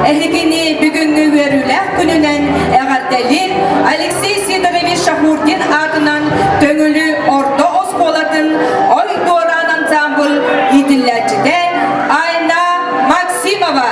ehigini bugünkü verülek gününen eğerdelir Alexey Sidorovich Şahmurdin adından döngülü orta oskolatın oy doğuran ansambl idillercide Ayna Maksimova.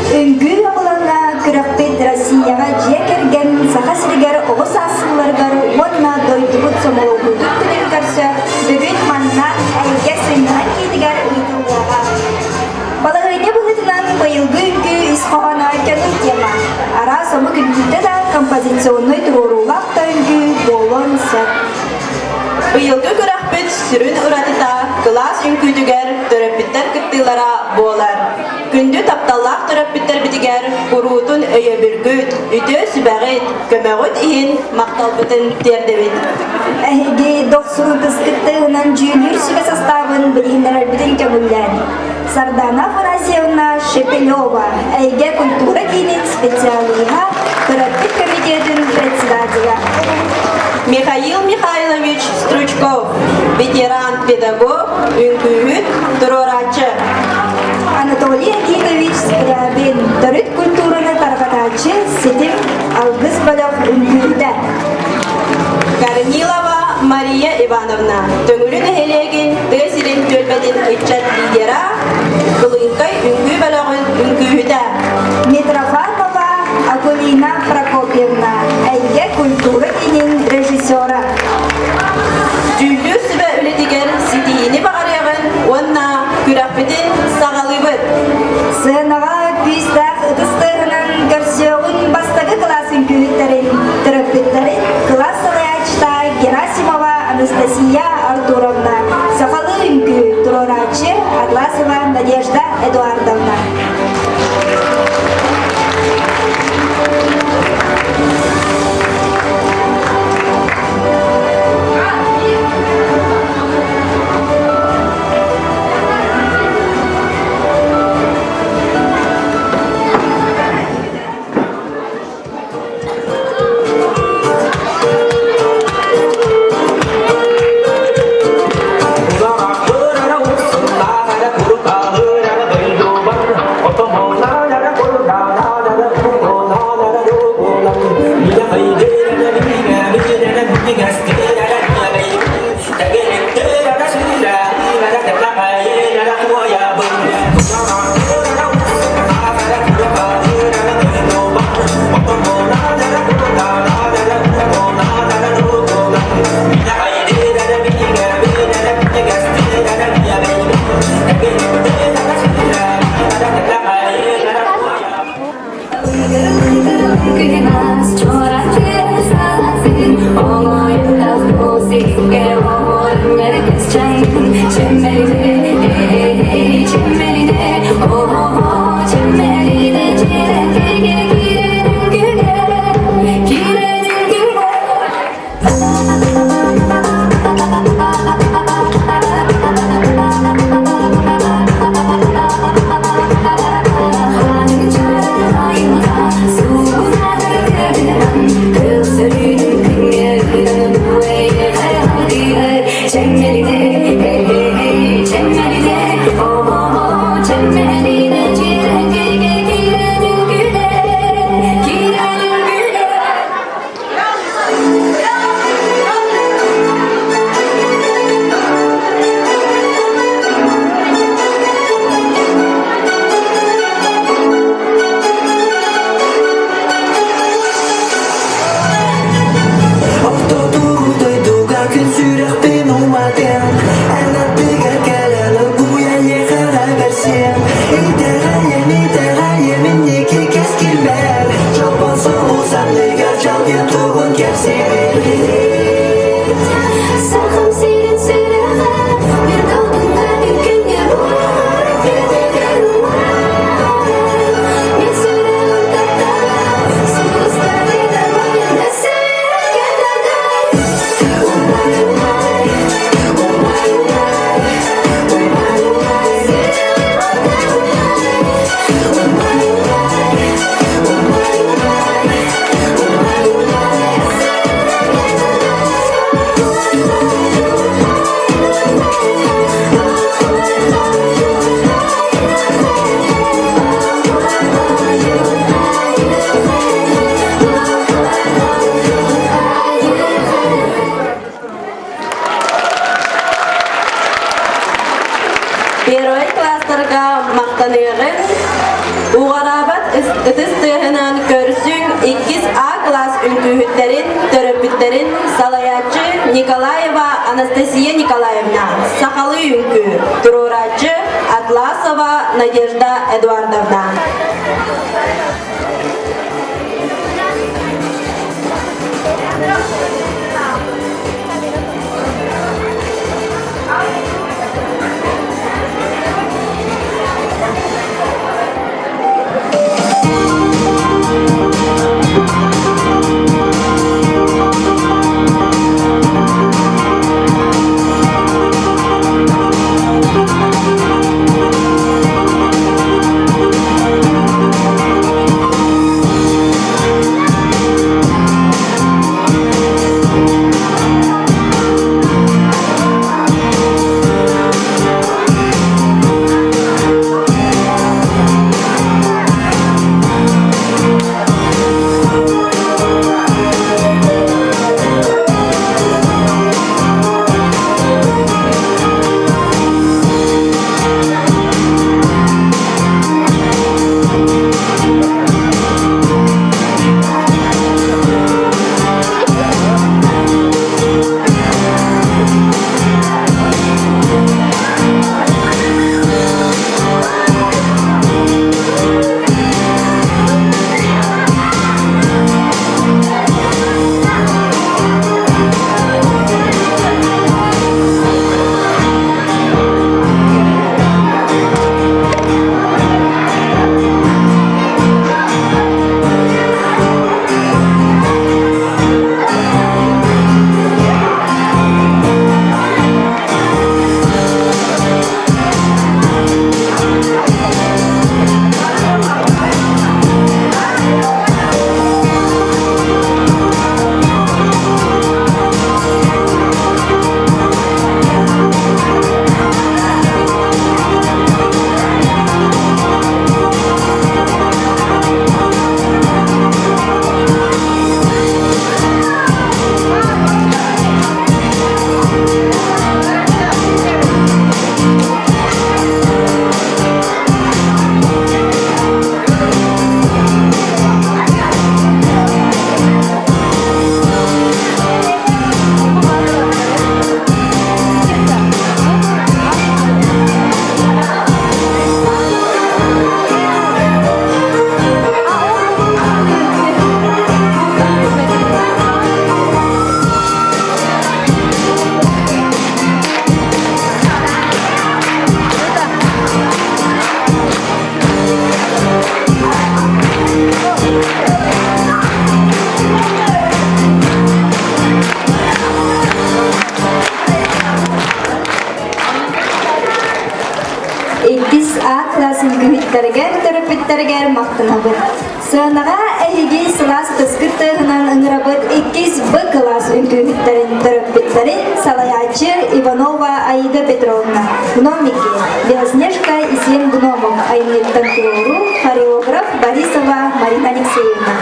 Үңгү оғлана күрәкпет Россияға жекерген сақасыргар оғыз асылларғар онна дойдығыт сомалығудық күнін көрсі бүгін манна әйге сынған кейдігер ұйтылуға. Балағыне бұғытынан байылғы үңгү исқоғана кәнім тема. Ара самы күнінде да композиционный тұрорулақ та үңгү болон сәт. Быйылгы күрәкпет сүрін ұратыта класс үңкүйдігер төрөппіттер кіттілара болар. Күнді тапталлақ төрөппіттер бітігер құруытын өйе бүргіт, үті сүбәғет, көмәғыт иін мақтал бұтын тердевет. Әйге 90 кіттігінен жүйілер сүбе составын білгіндер әрбітін көмілден. Сардана Фанасьевна Шепелева, әйге культура кейінен специалыға төрөппіт комитетін председателя. Михаил Михайлович Стручков, ветеран-педагог, үңкүйі турорачы. Анатолий Акимович Скрябин, төрүт культураны таргатачы, сетим алгыс балақ үнгүйді. Корнилова Мария Ивановна, төңүлүн эхелегин тесирин төлбетин ыччат лидера, кылынкай үнгүй балагын үнгүйді. Митрофанова Акулина Прокопьевна, әйге культура инин режиссера. Жүллү сүбә үлетигер ситиини бағарыягын, онна күрәкпетин сағалыбыт. Сынаға күйістақ ұтыстығынан көрсеуін бастағы классын күйіттерін, түріппеттерін класс салаячта Герасимова Анастасия Артуровна, Сақалы үңкі Турорачы Атласова Надежда Эдуардовна. Герой класстарга мактаныгын угарабат ытыс тыгынан көрсүң 2А класс үңкүһүттерин, төрөпүттерин Салаячы Николаева Анастасия Николаевна, Сахалы үңкү, Турурачы Атласова Надежда Эдуардовна. 2 A классын күһүттәргә төрөпүттәргә мактанабыт. Сынаға әйге сылас тыскыртығынан ыңырабыт 2 Б класс үңкүһүттәрин төрөпүттәрин Салаячы Иванова Аида Петровна, гномики Белоснежка и 7 гномов, айнеттан курору, хореограф Борисова Марина Алексеевна.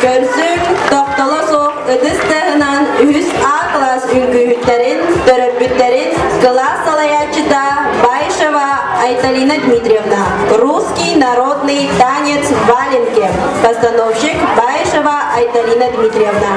Görsün toktala soğuk ıdız tağınan 3 A klas üngühütlerin, töröpütlerin, класс Салаячита Байшева Айталина Дмитриевна. Русский народный танец валенки. Постановщик Байшева Айталина Дмитриевна.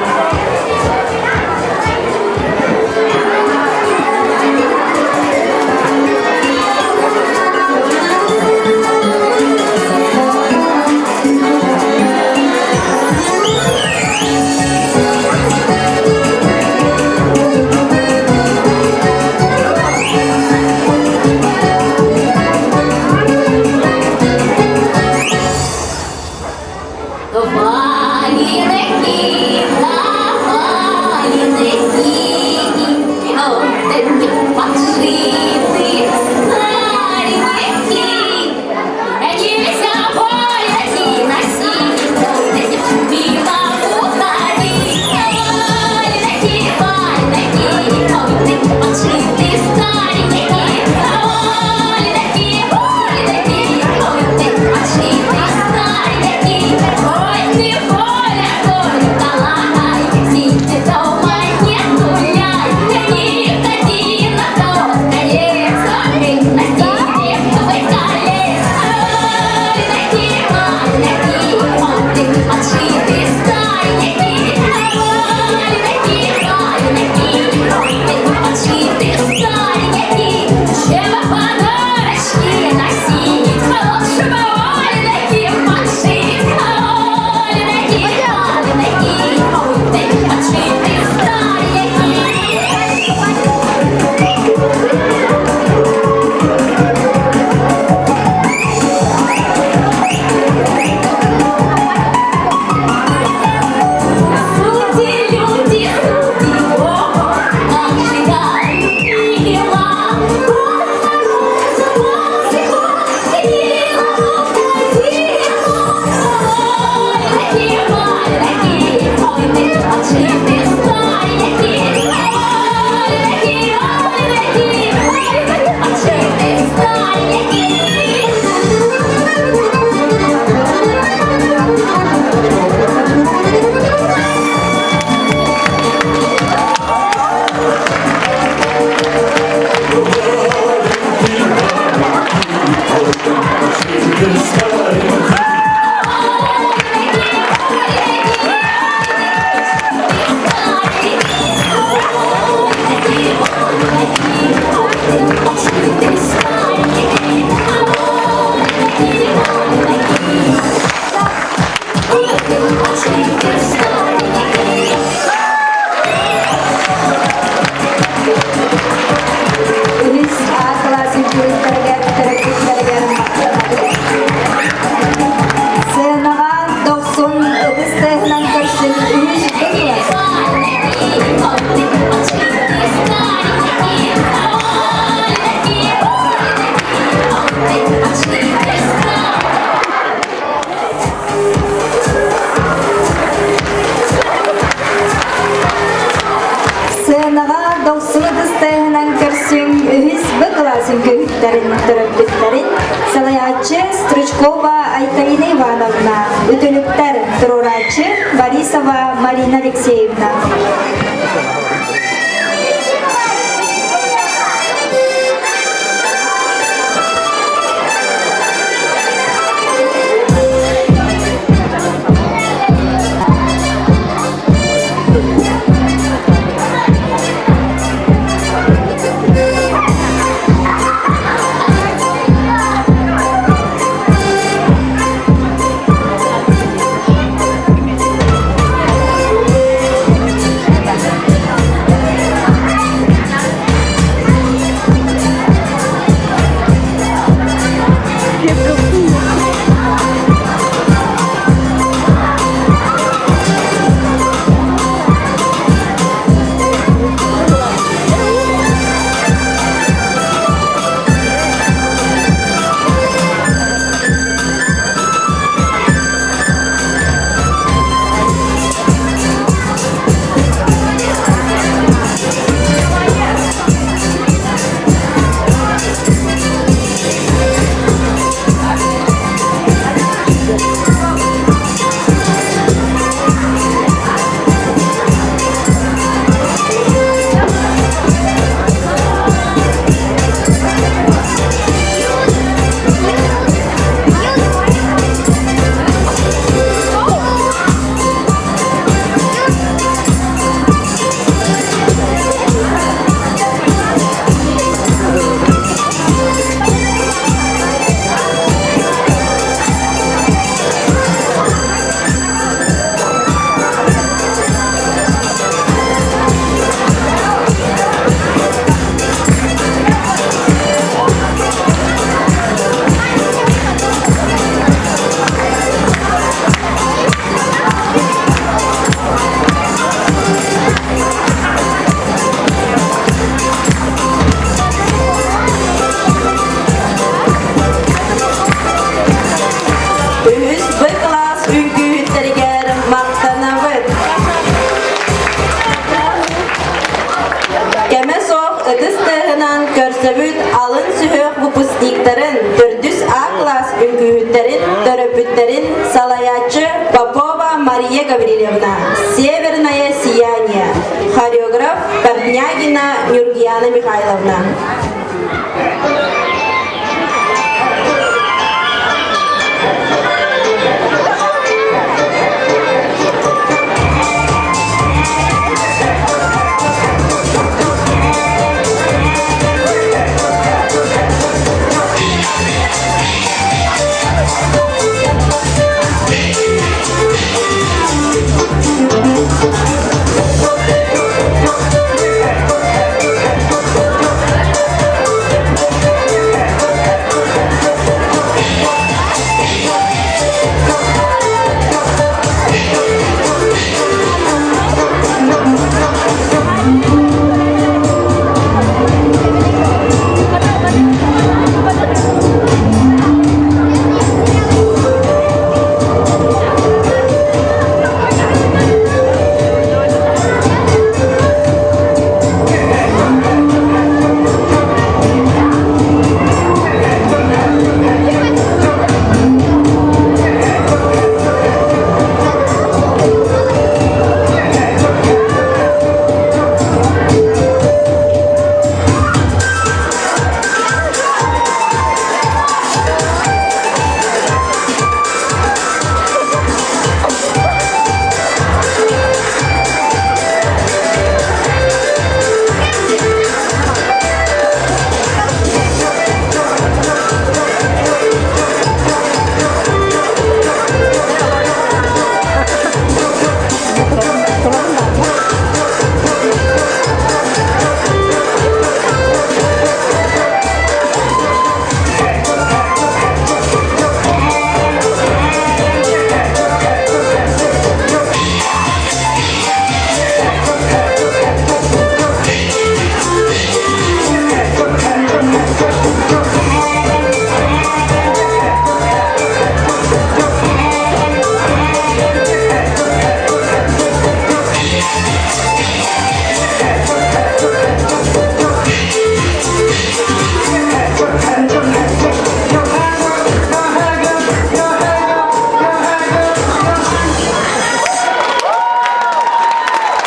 классын үһүс Б класс. Сыанаға доқсылы дыстайынан көрсің үхіз Б классын көхіттерін түріппіттерін салаячы Стручкова Айталина Ивановна, үтіліктер тұрурачы Борисова Марина Алексеевна. Көрсөбүт алын сүйөк выпускниктарын, төрдүс А класс үңкүһүттерин, төрөпүттерин Салаячы Попова Мария Гаврилевна, Северное сияние, хореограф Портнягина Нюргияна Михайловна.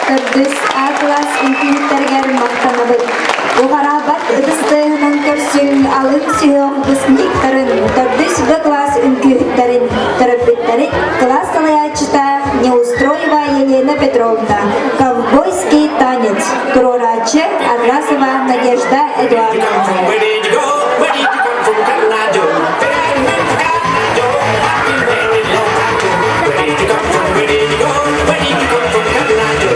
Төрдүс А-класс инкүнүттергер мактанабыт. Угарабат ыдыстыгынан көрсүң алын сүйөкбүс никтарын, төрдүс Б-класс инкүнүттерин, төрөппүттерин класс алаячыта Неустроева Елена Петровна, ковбойский танец, Турорачы Адрасова Надежда Эдуардовна. Where did you go? Where did you come from? Canada. Where did you come from? Where did you go? Where did you come from? Canada.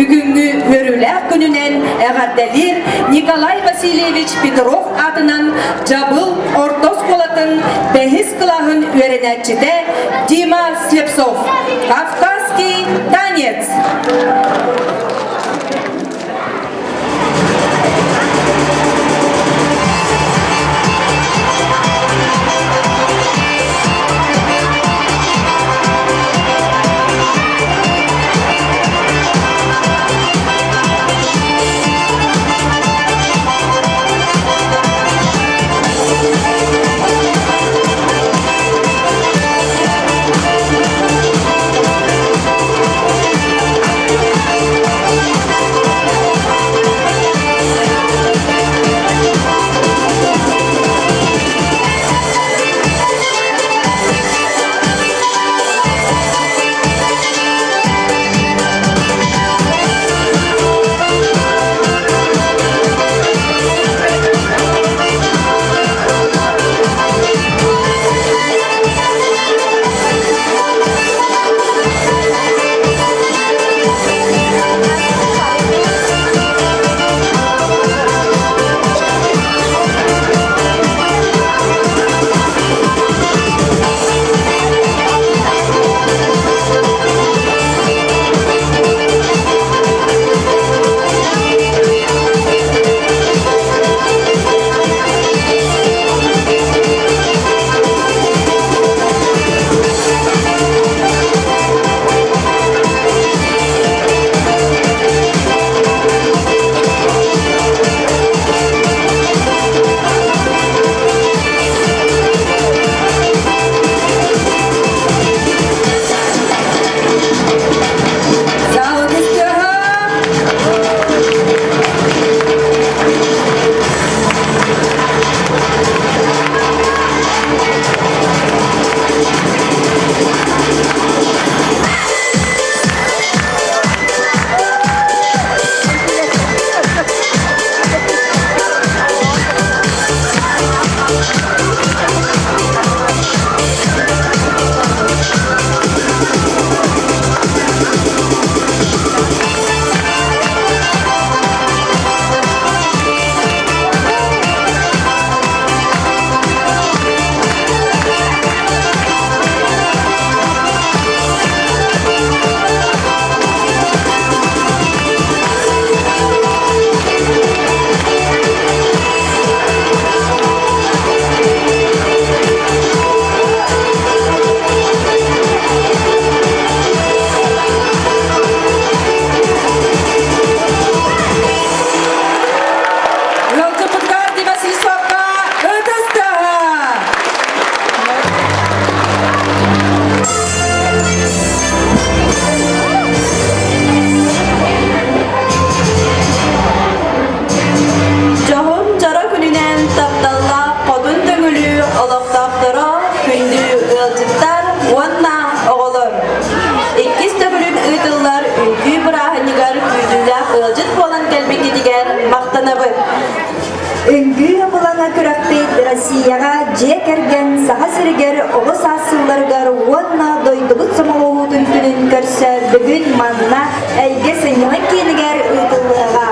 Бүгүнгү Мөрүләк күнүнен әгәрдәлир Николай Васильевич Петров атынан Жабыл Ортос болатын бәхис кылаһын өйрәнәчедә Дима Слепцов. Кавказский танец. Үнгү булана күрәкпит Россияга жекерген саха сиргер оғыз асылларгар уонна дойдубут самолуутун күнүн көрсө бүгүн манна әйге сыньылын кенигер ыйтылыга.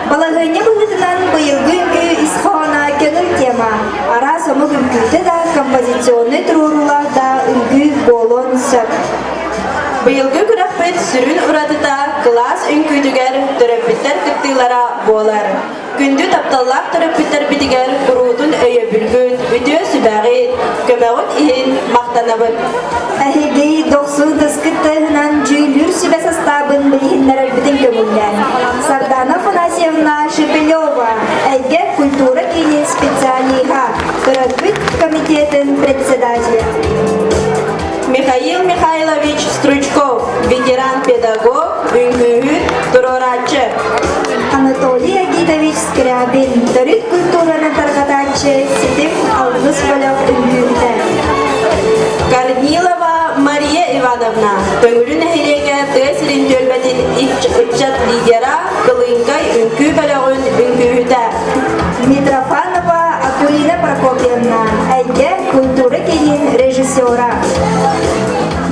Балагыня бұғытынан бұйылғы үңгі исхана көнül тема. Ара сомы үңгүйді да композиционны тұрурула да үңгі болон сөп. Быйылгы күрәкпет сүрүн уратыта класс үңкүтүгер төрөппиттер кыттыйлара болар. Күндү тапталлах төрөппиттер битигер курутун өйө бүлгүн, үтө сүбәғит, көмәғыт иһин мақтанабыт. Әхегей 90 кыттыгынан жүйлүр сүбә составын білгендер әлбітін көмілден. Сардана Фанасьевна Шепелева, әйге культура кейін специалиха, төрөппит комитетін председатель. Михаил Михайлович Стручков, ветеран-педагог, үңгүһүт, туроратчы. Анатолий Агитович Скрябин, төрүт культураны таргатачы, сетим алгыс бөлөк үңгүнтә. Корнилова Мария Ивановна, төңүрүн әһиреге тәсирин төлбәтин иччат лидера, кылынгай үңкү бөлөгүн үңгүһүтә. Митрофанова Акулина Прокопьевна, әйге культура кейін режиссера.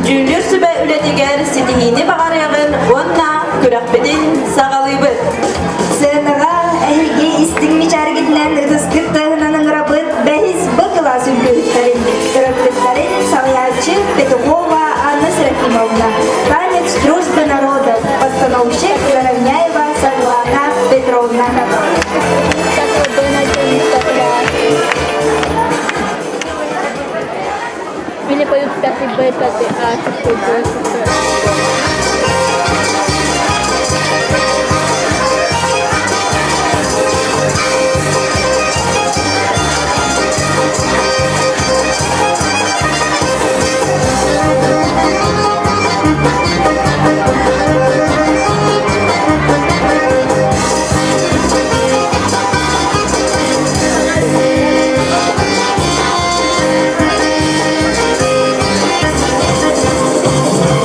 Жүлүр сүбә үлетигер ситихини бағарыгын онна күрәкпетин сағалыбыт. Сынаға әйге истің мичаргетінен ұтыскыр тағынан ыңырабыт бәхіз бұқыла сүлгүттәрін. Күрәкпеттәрін Савьячы Петухова Анна Серафимовна. Танец дружбы народов. Постановщик Заровняева Светлана Петровна. Или поют 5 Б, 5 А, 6 Б, 6 Thank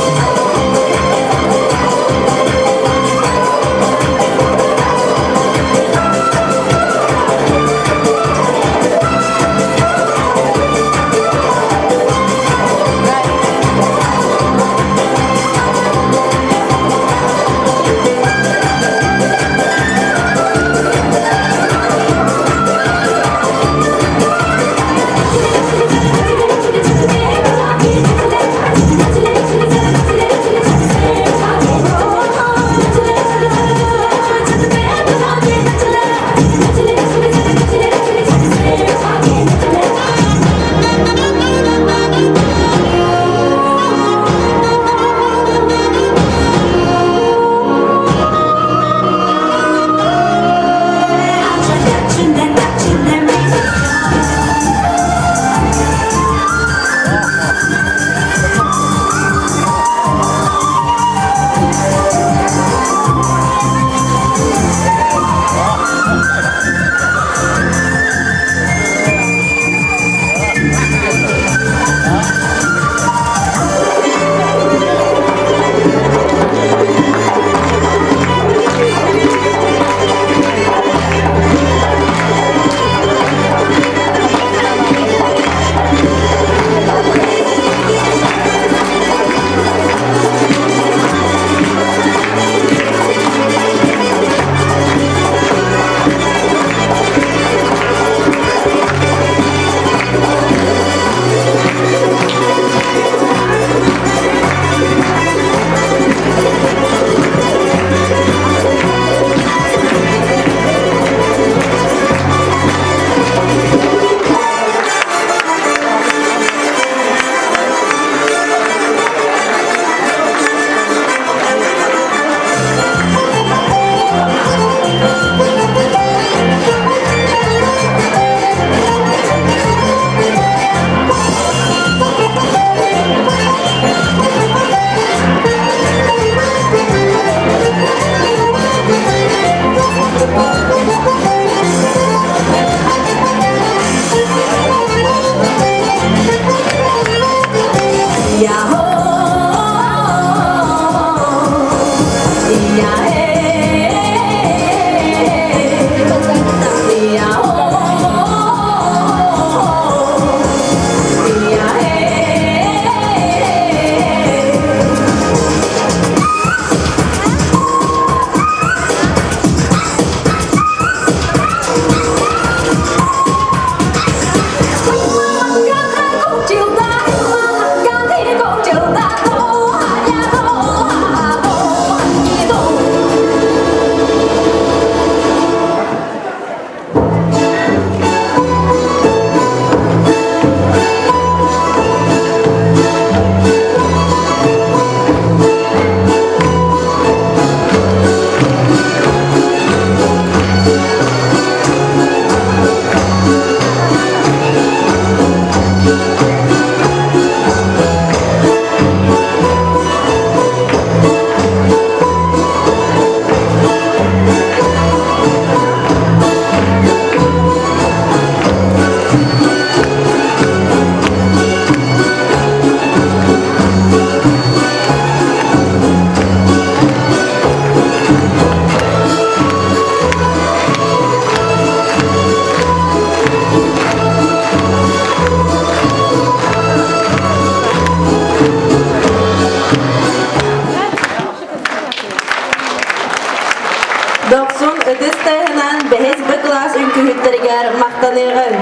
ыдыстыгынан бэхис бы класс үңкүһүттэригэр мактаныгын.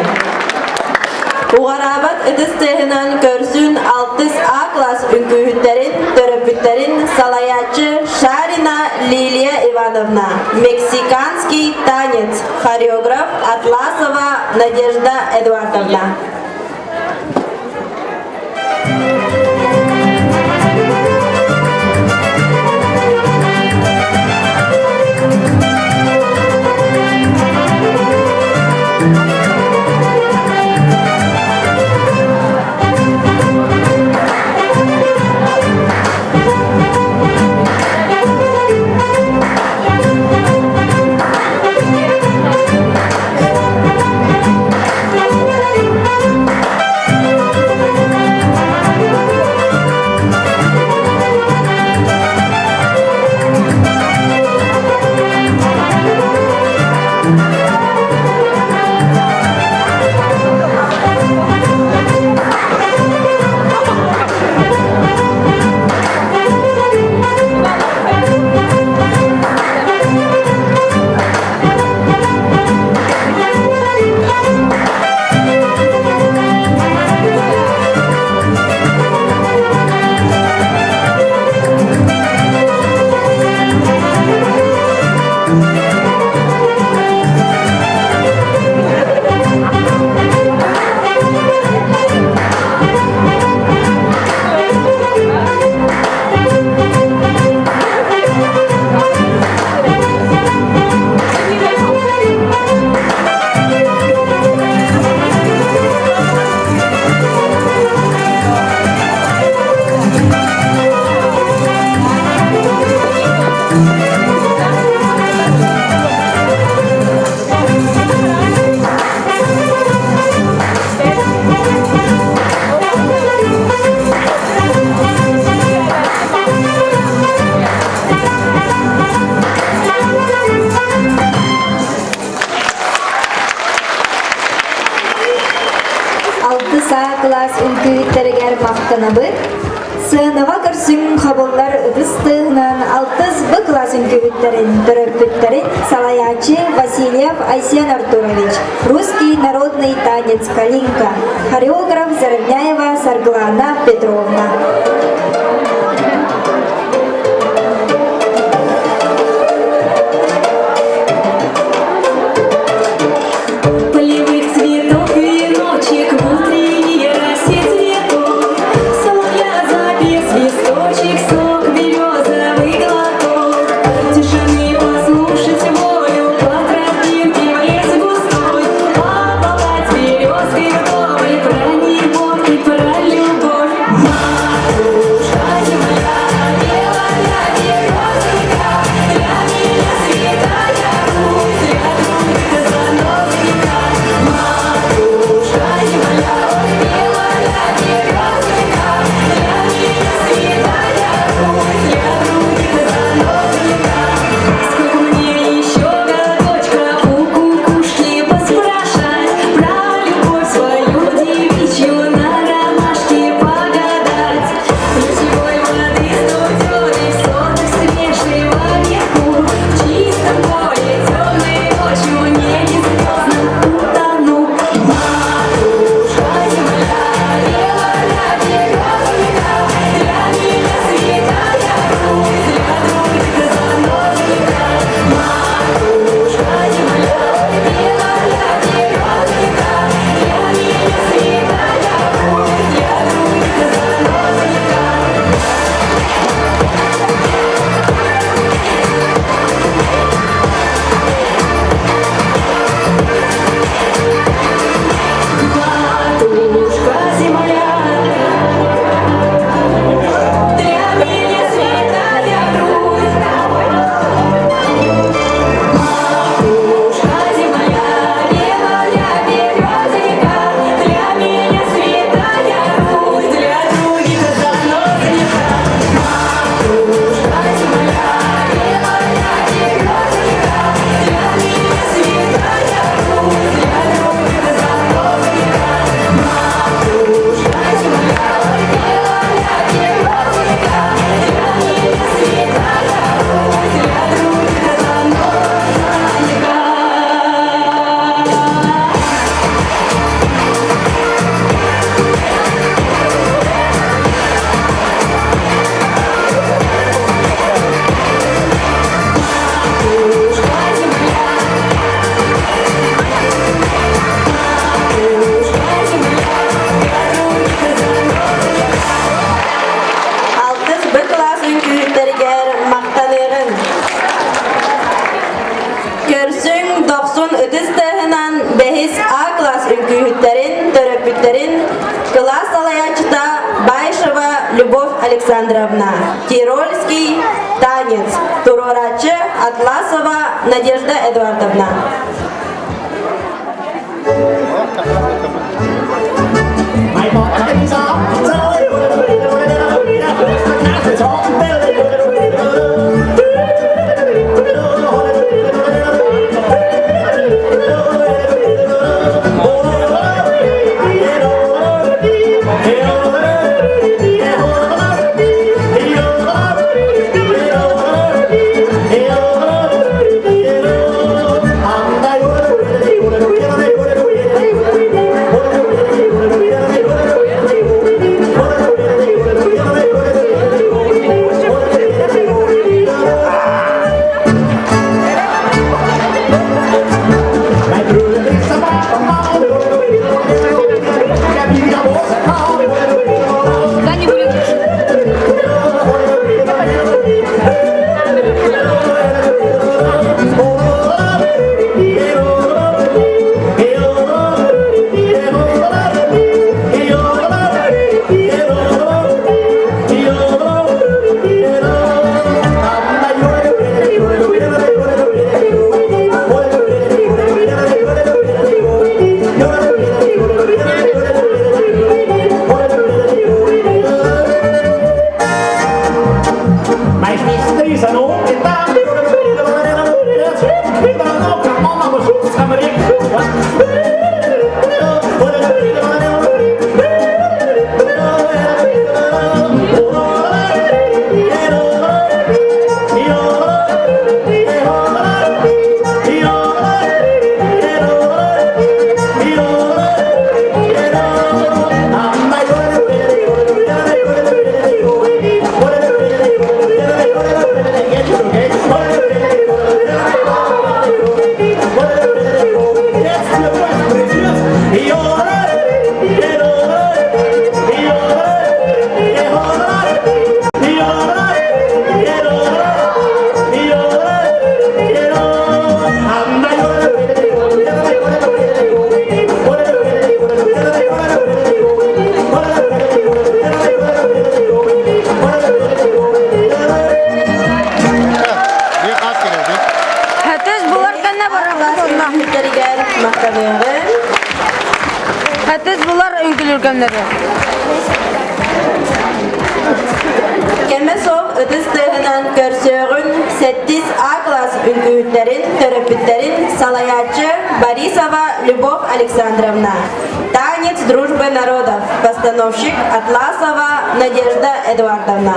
Угарабат ыдыстыгынан көрсүн 6А класс үңкүһүттэрин, төрөпүттэрин салаячы Шарина Лилия Ивановна. Мексиканский танец. Хореограф Атласова Надежда Эдуардовна. Класс үңкүһүттэригэр мактанабыт. Сыаныга көрсүн хабыллар ыдыстыгынан 6Б класс үңкүһүттэрин, төрөппүттэрин салаячы Васильев Айсен Артурович. Русский народный танец «Калинка». Хореограф Заревняева Сарглана Петровна. Любовь. bu klas ünküyütlerige maktanırın. Körsün 93 təhənan behis A klas ünküyütlerin, töröpütlerin klas alayaçıda Bayşeva Любовь Александровна, Тирольский танец, Турорачы Атласова Надежда Эдуардовна. Hatta bunlar önkülürkenleri. Kemesov ödüz tığınan körsöğün 8 A klas ünküyütlerin, töröpütlerin Salayaçı Борисова Любовь Александровна. Танец дружбы народов. Постановщик Атласова Надежда Эдуардовна.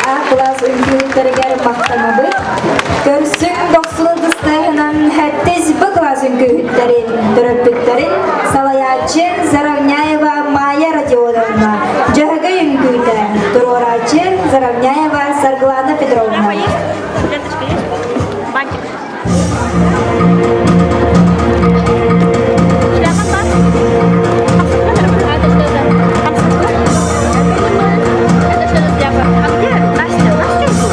A класс үңкүүттеригер мактанабыт. Көрсүң боксулу дыстайынан хэттес Б класс үңкүүттерин, төрөппүттерин Салаячын Заравняева Майя Родионовна, Жахага үңкүүтэ, Турорачын Заравняева Сарглана Петровна. Ленточка есть? Бантик. Шляпа класс? Это что за? Это что за шляпа? А где Настя? Настя тут?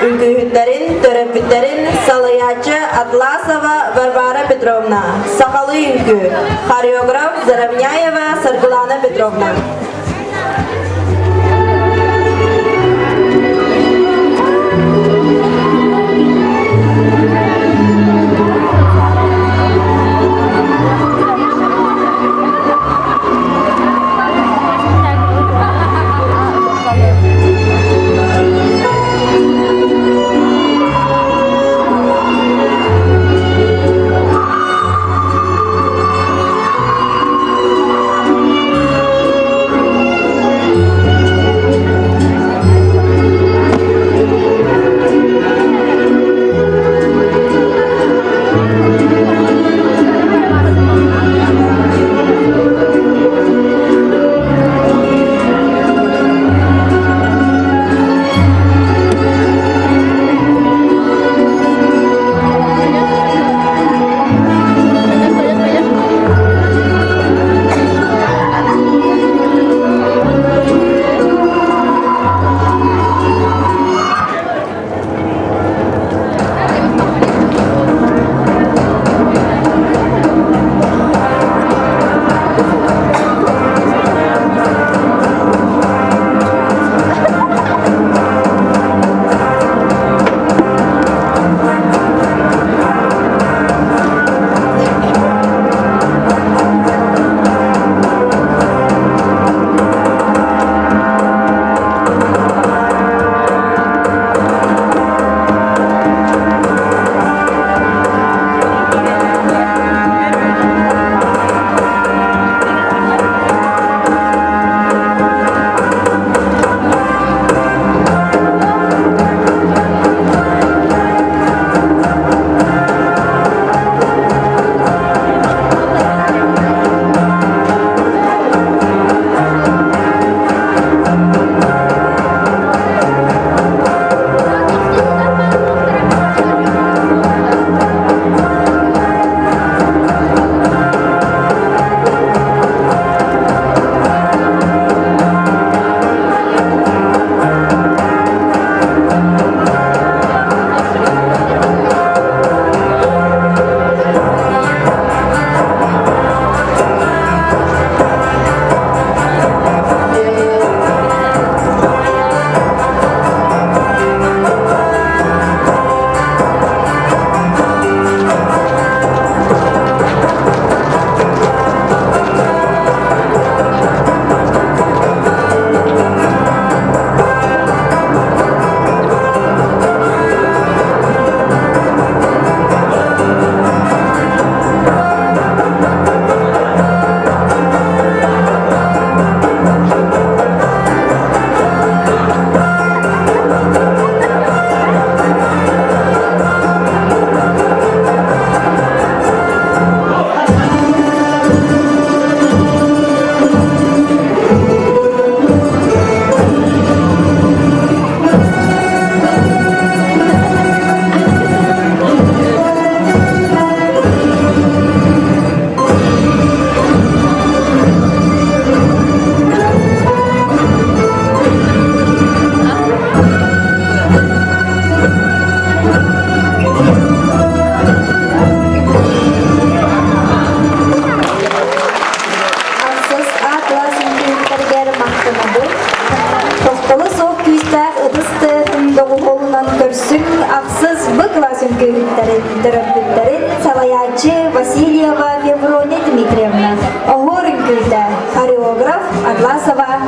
Üngühütlerin, töröpütlerin, Salayacı, Atlasova, Varvara Petrovna. Sakalı üngü, Koreograf Zaravnyayeva, Sargulana Petrovna.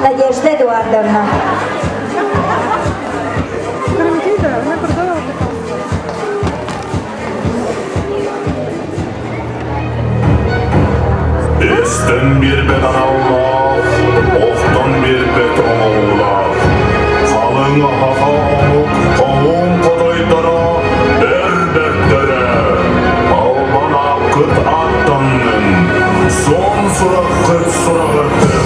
Надежда Эдуардовна. Esten bir beden Allah, oktan bir beton Allah. Kalın haka amuk, kavun kodaytara, elbettere. Albana kıt attanın, son surak kıt surak ettin.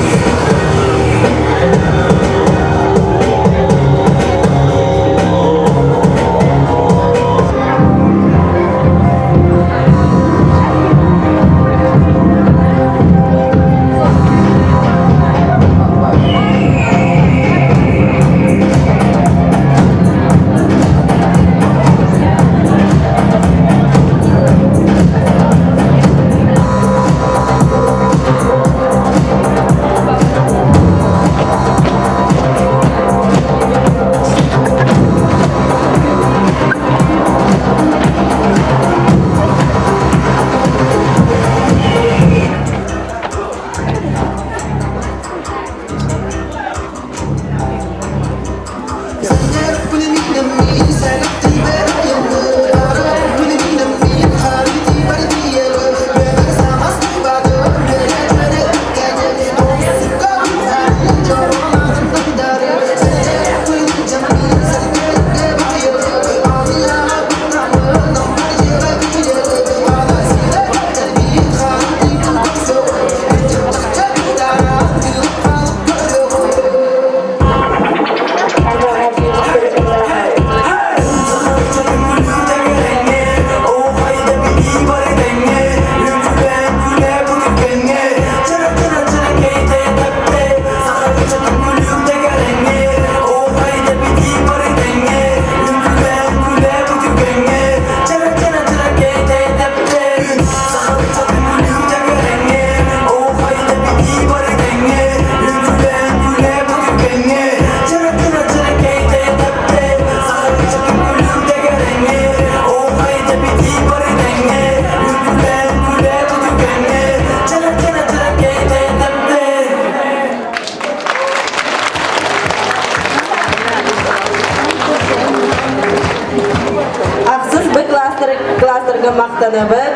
Klaslarga maqtanıbıt,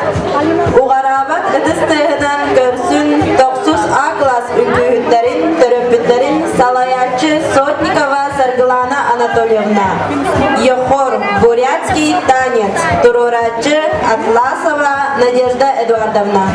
uğarabat edistehiden görsün 9 A klas ünkühütlerin, töröpütlerin Salayatçı Sotnikova Sergilana Anatolyevna, Yehor Бурятский танец, Туруратчы Атласова Надежда Эдуардовна.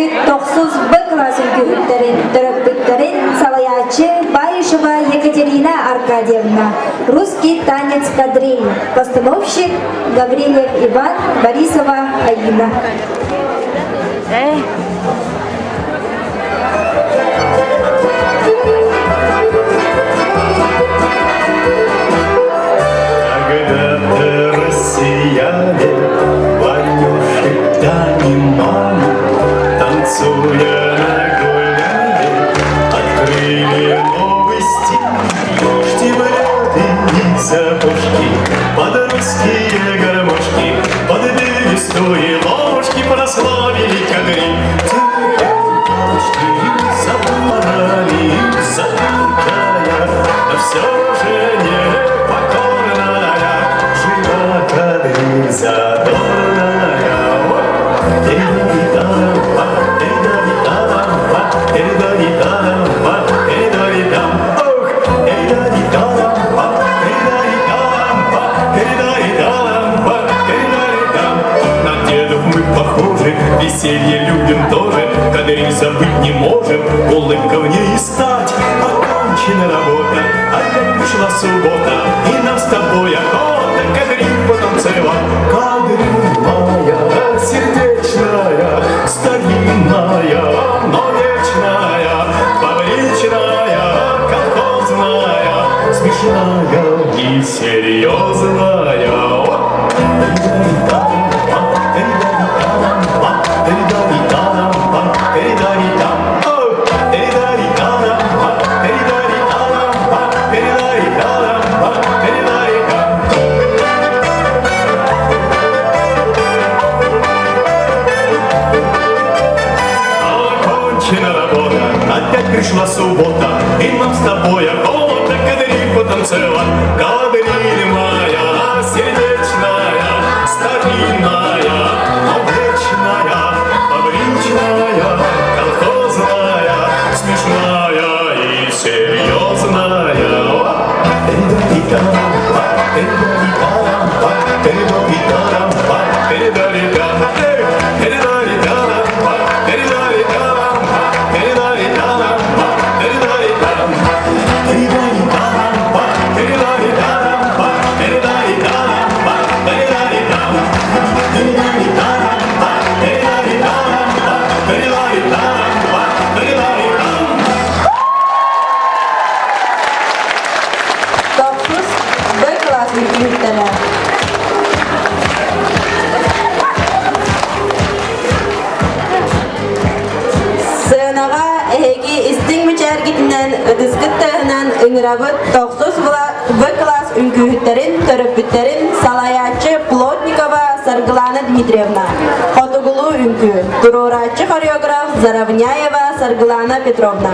бөгүт 9 Б класс үлгүлүттерин төрөппүттерин Салаячы Баишева Екатерина Аркадьевна, русский танец кадриль, постановщик Гаврилев Иван, Борисова Аина. Когда-то россияне, Ванюши, Тани, мамы, танцуя на гуляне, открыли новый стиль. Штиблеты и сапожки, под русские гармошки, под берестовые ложки прославили кадриль. Девочки забрали, забытая, но все же не покорная, жива кадриль задорная. На дедов мы похожи, веселье любим тоже, кадриль забыть не можем, улыбка в ней стать. Окончена работа, опять пришла суббота, и нам с тобой охота кадриль потанцевать. Кадриль моя сердечная, старинная, но вечная, фабричная, колхозная, смешная и серьезная. Окончена работа, опять пришла суббота, и нам с тобой охота кадриль потанцевать. Кадриль моя сердечная, старинная, но вечная, фабричная, колхозная, смешная и серьезная. Сынаға әйгі істің мүчәргетінен үдізгіттігінен үңірабыт 9 В класс үңкүйіттерін, төрөппүттерін Салаячы Плотникова Саргылана Дмитриевна, Хотугулу үңкі, Туруратчы хореограф Заравняева Саргылана Петровна.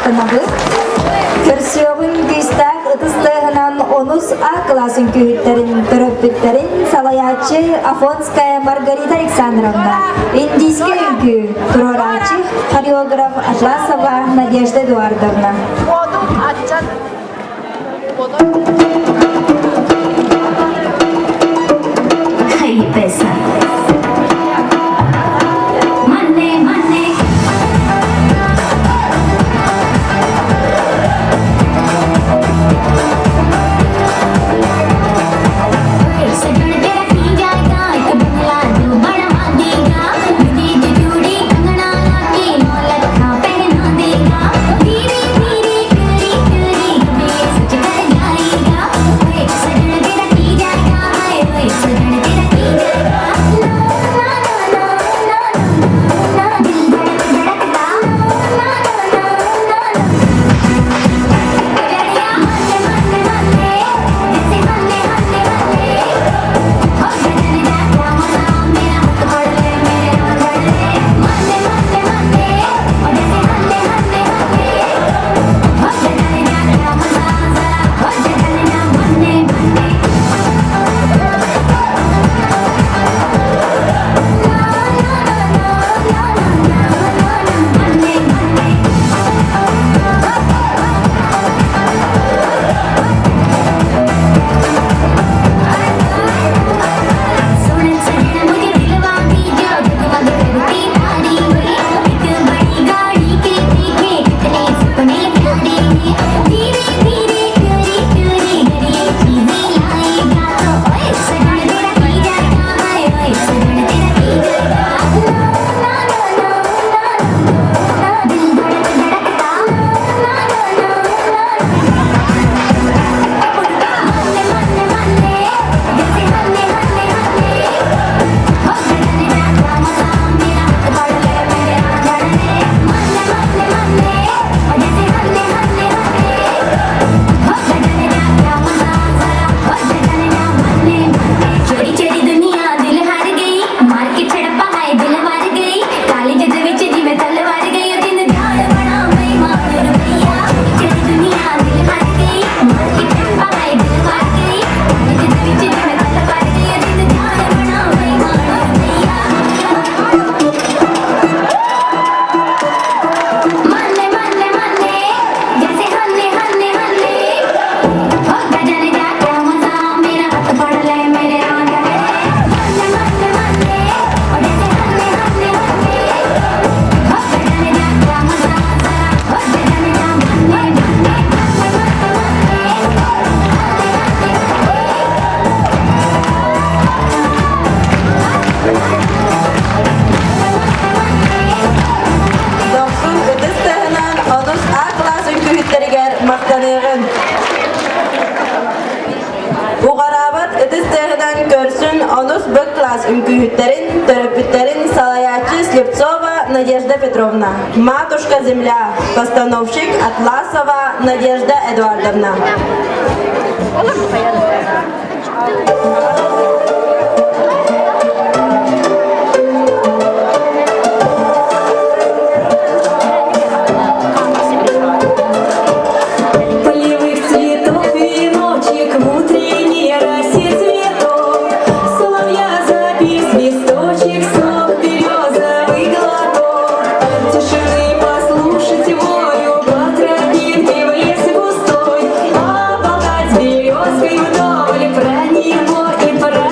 мақтанабы. Көрсөғін күйістәк ұтыстығынан онус А классын күйіттерін, төрөппіттерін салаячы Афонская Маргарита Александровна, индийский үңкі, турорачы хореограф Атласова Надежда Эдуардовна. Hey, pesa. Үңкүһүттерин, төрөпүттерин Салаячы Слепцова Надежда Петровна. Матушка земля. Постановщик Атласова Надежда Эдуардовна. Березкой вдоль про него и про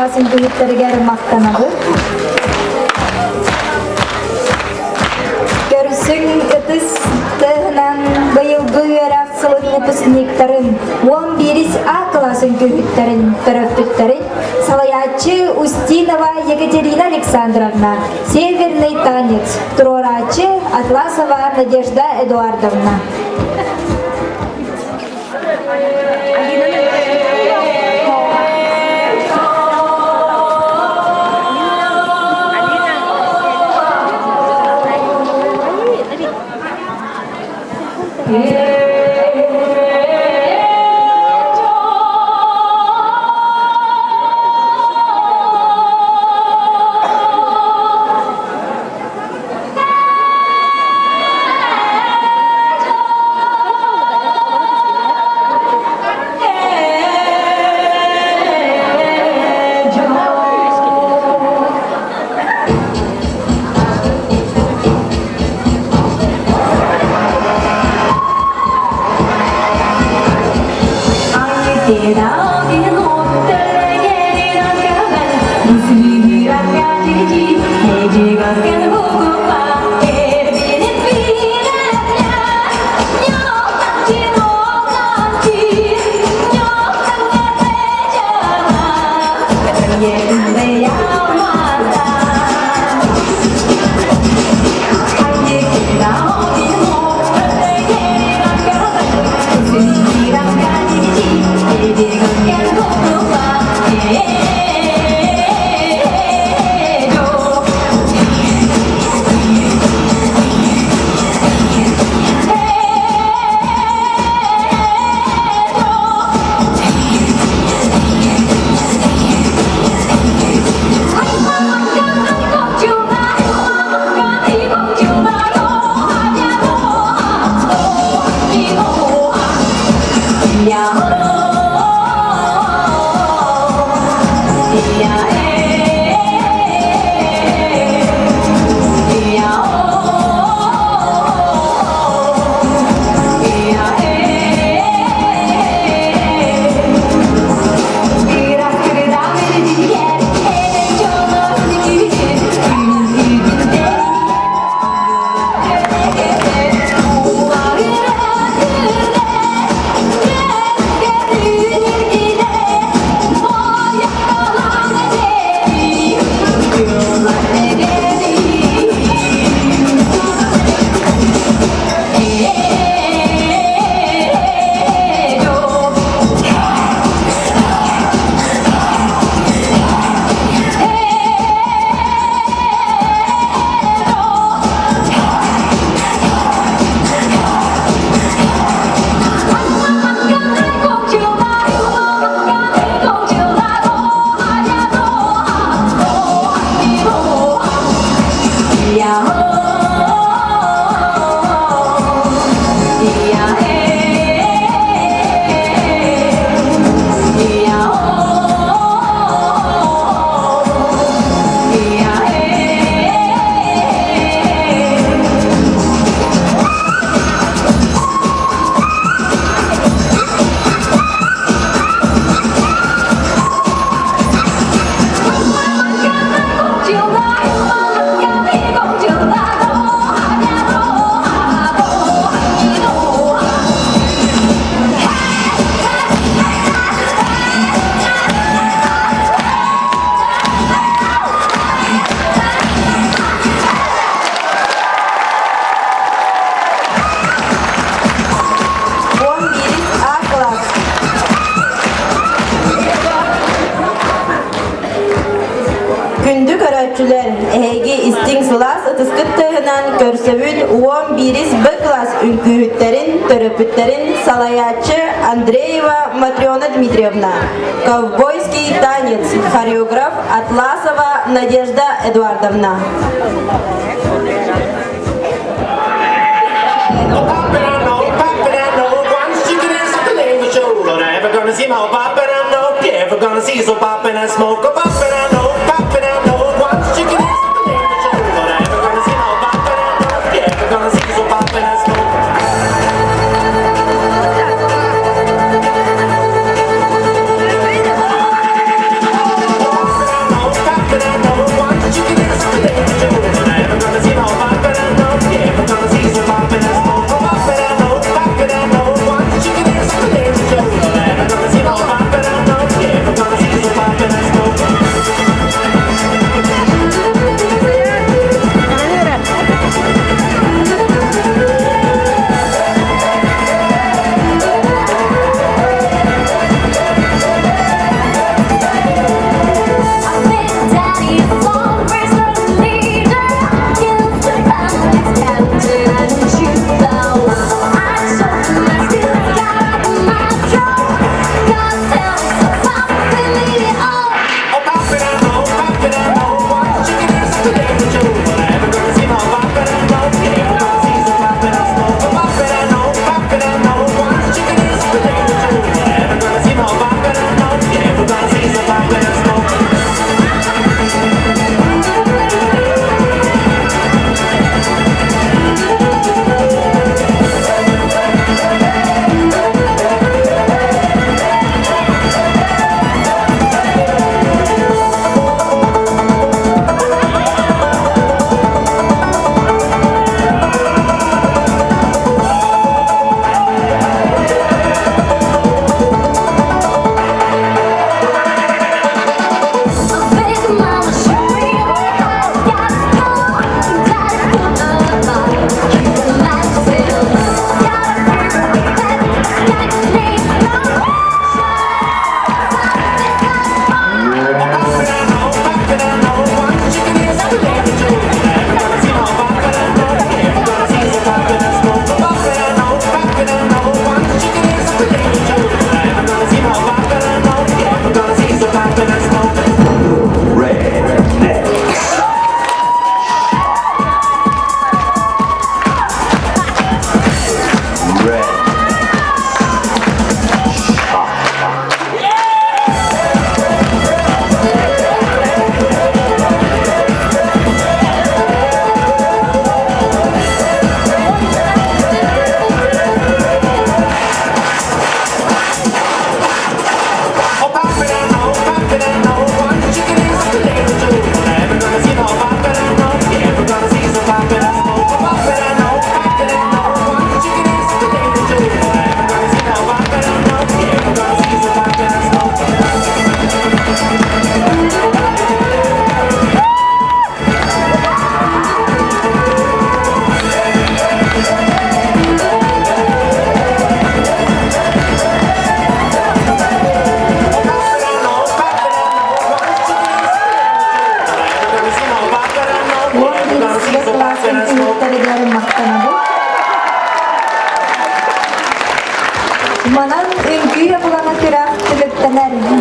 классын күйіттерге мақтанабы. Көрсің үтіс тығынан бұйылғы өрақ сылын выпускниктарын 11 А классын күйіттерін түрөптүттерін Салаячы Устинова Екатерина Александровна, Северный танец, Трорачы Атласова Надежда Эдуардовна. Körsövün 11 B класс ülkühütlerin, töröpütlerin Salayaçı Андреева Матрёна Дмитриевна. Ковбойский танец, хореограф Атласова Надежда Эдуардовна. See my poppin', I know. You ever gonna see so poppin' and smoke a poppin', I know. Poppin', I know. One chicken is the name of the show. But I ever gonna see my poppin', I know. You ever gonna see so poppin' and smoke.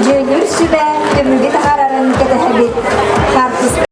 Жөйлүр сүбә, төмүгү таһарарын кэтэһэбит.